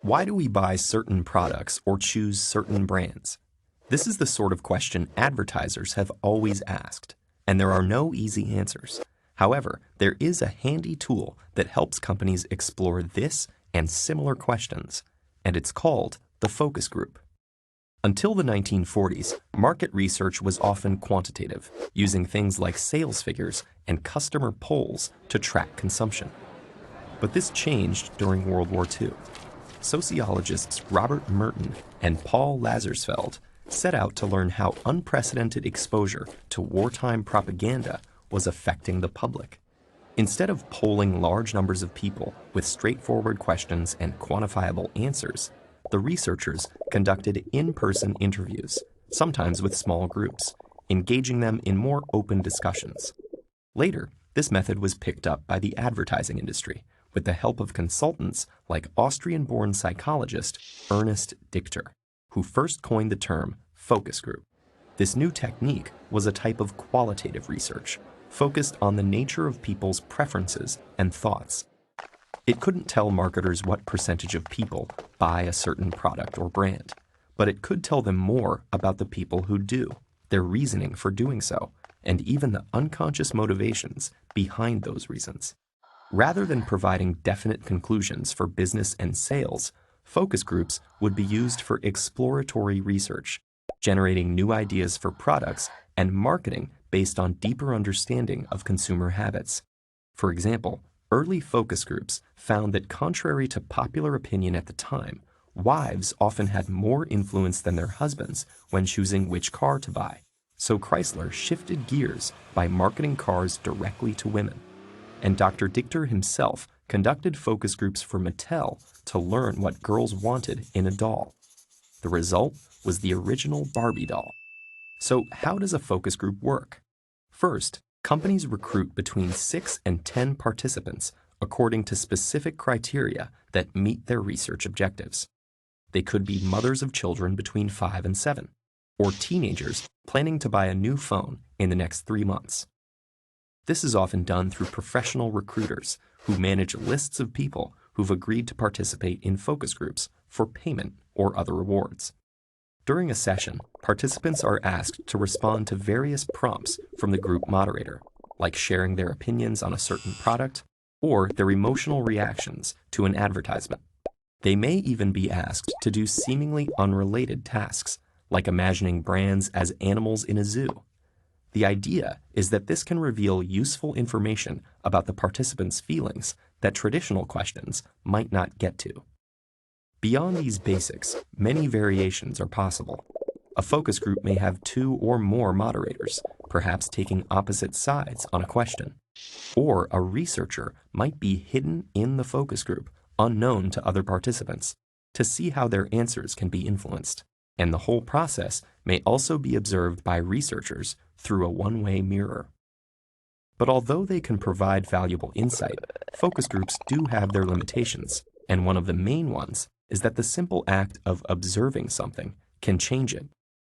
Why do we buy certain products or choose certain brands? This is the sort of question advertisers have always asked, and there are no easy answers. However, there is a handy tool that helps companies explore this and similar questions, and it's called the focus group. Until the 1940s, market research was often quantitative, using things like sales figures and customer polls to track consumption. But this changed during World War II. Sociologists Robert Merton and Paul Lazarsfeld set out to learn how unprecedented exposure to wartime propaganda was affecting the public. Instead of polling large numbers of people with straightforward questions and quantifiable answers, the researchers conducted in-person interviews, sometimes with small groups, engaging them in more open discussions. Later, this method was picked up by the advertising industry, with the help of consultants like Austrian-born psychologist Ernest Dichter, who first coined the term focus group. This new technique was a type of qualitative research, focused on the nature of people's preferences and thoughts. It couldn't tell marketers what percentage of people buy a certain product or brand, but it could tell them more about the people who do, their reasoning for doing so, and even the unconscious motivations behind those reasons. Rather than providing definite conclusions for business and sales, focus groups would be used for exploratory research, generating new ideas for products and marketing based on deeper understanding of consumer habits. For example, early focus groups found that contrary to popular opinion at the time, wives often had more influence than their husbands when choosing which car to buy. So Chrysler shifted gears by marketing cars directly to women. And Dr. Dichter himself conducted focus groups for Mattel to learn what girls wanted in a doll. The result was the original Barbie doll. So how does a focus group work? First, companies recruit between 6 and 10 participants according to specific criteria that meet their research objectives. They could be mothers of children between 5 and 7, or teenagers planning to buy a new phone in the next 3 months. This is often done through professional recruiters who manage lists of people who've agreed to participate in focus groups for payment or other rewards. During a session, participants are asked to respond to various prompts from the group moderator, like sharing their opinions on a certain product or their emotional reactions to an advertisement. They may even be asked to do seemingly unrelated tasks, like imagining brands as animals in a zoo. The idea is that this can reveal useful information about the participants' feelings that traditional questions might not get to. Beyond these basics, many variations are possible. A focus group may have 2 or more moderators, perhaps taking opposite sides on a question. Or a researcher might be hidden in the focus group, unknown to other participants, to see how their answers can be influenced. And the whole process may also be observed by researchers through a one-way mirror. But although they can provide valuable insight, focus groups do have their limitations, and one of the main ones is that the simple act of observing something can change it.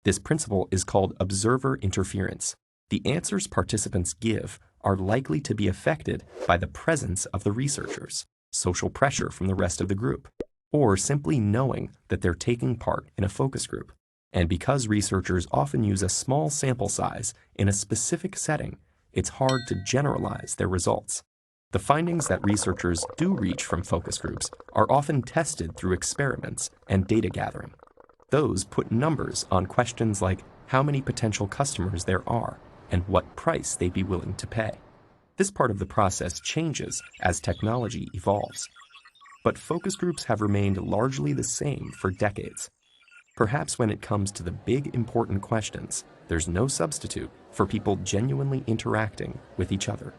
This principle is called observer interference. The answers participants give are likely to be affected by the presence of the researchers, social pressure from the rest of the group, or simply knowing that they're taking part in a focus group. And because researchers often use a small sample size in a specific setting, it's hard to generalize their results. The findings that researchers do reach from focus groups are often tested through experiments and data gathering. Those put numbers on questions like how many potential customers there are and what price they'd be willing to pay. This part of the process changes as technology evolves. But focus groups have remained largely the same for decades. Perhaps when it comes to the big important questions, there's no substitute for people genuinely interacting with each other.